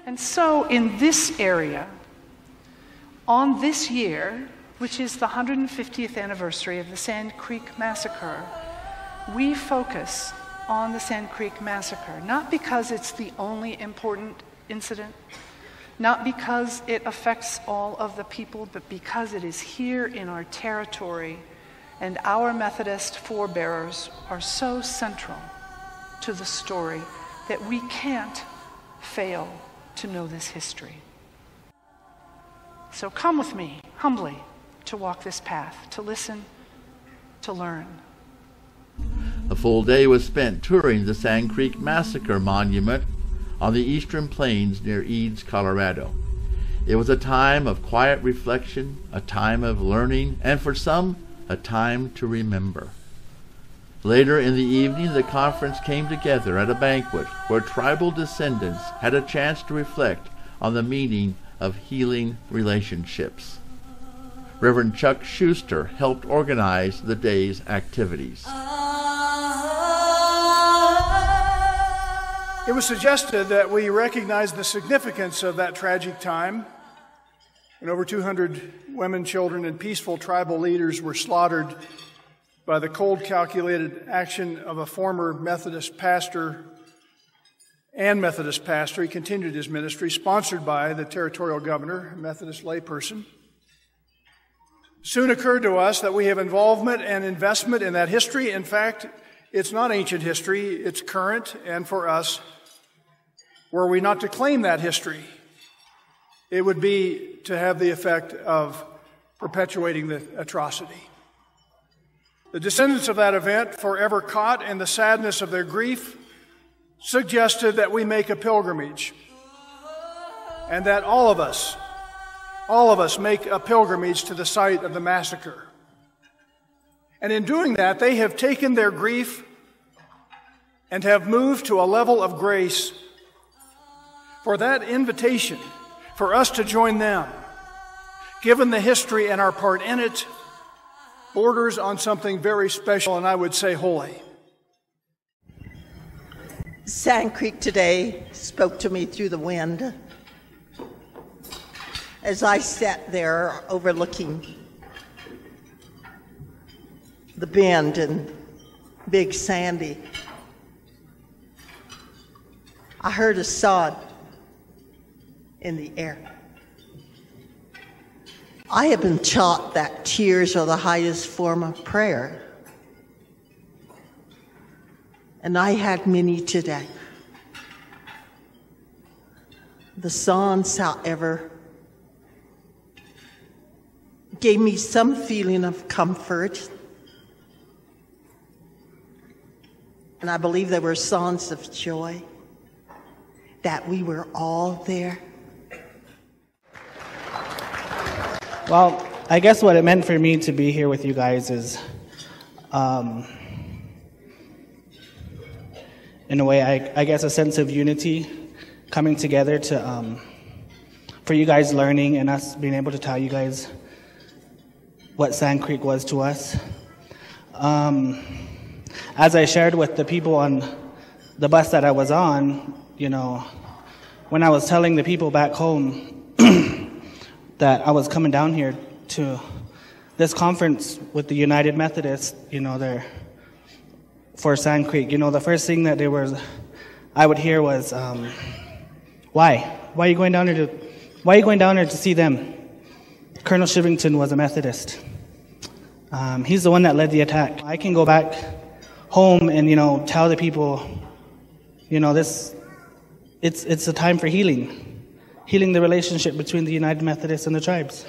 And so in this area, on this year, which is the 150th anniversary of the Sand Creek Massacre, we focus on the Sand Creek Massacre, not because it's the only important incident, not because it affects all of the people, but because it is here in our territory, and our Methodist forebearers are so central to the story that we can't fail to know this history. So come with me, humbly, to walk this path, to listen, to learn. A full day was spent touring the Sand Creek Massacre Monument on the eastern plains near Eads, Colorado. It was a time of quiet reflection, a time of learning, and for some, a time to remember. Later in the evening, the conference came together at a banquet where tribal descendants had a chance to reflect on the meaning of healing relationships. Reverend Chuck Schuster helped organize the day's activities. It was suggested that we recognize the significance of that tragic time when over 200 women, children, and peaceful tribal leaders were slaughtered by the cold, calculated action of a former Methodist pastor and Methodist pastor. He continued his ministry, sponsored by the territorial governor, a Methodist layperson. Soon occurred to us that we have involvement and investment in that history. In fact, it's not ancient history, it's current, and for us, were we not to claim that history, it would be to have the effect of perpetuating the atrocity. The descendants of that event, forever caught in the sadness of their grief, suggested that we make a pilgrimage, and that all of us make a pilgrimage to the site of the massacre. And in doing that, they have taken their grief and have moved to a level of grace for that invitation, for us to join them, given the history and our part in it, borders on something very special and I would say holy. Sand Creek today spoke to me through the wind as I sat there overlooking the bend and Big Sandy. I heard a sod in the air. I have been taught that tears are the highest form of prayer. And I had many today. The songs, however, gave me some feeling of comfort. And I believe they were songs of joy, that we were all there. Well, I guess what it meant for me to be here with you guys is, in a way, I guess a sense of unity, coming together to, for you guys learning and us being able to tell you guys what Sand Creek was to us. As I shared with the people on the bus that I was on, you know, when I was telling the people back home that I was coming down here to this conference with the United Methodists, you know, there for Sand Creek, you know, the first thing that I would hear was, why? Why are you going down there to see them? Colonel Shivington was a Methodist. He's the one that led the attack. I can go back home and, you know, tell the people, you know, it's a time for healing the relationship between the United Methodists and the tribes.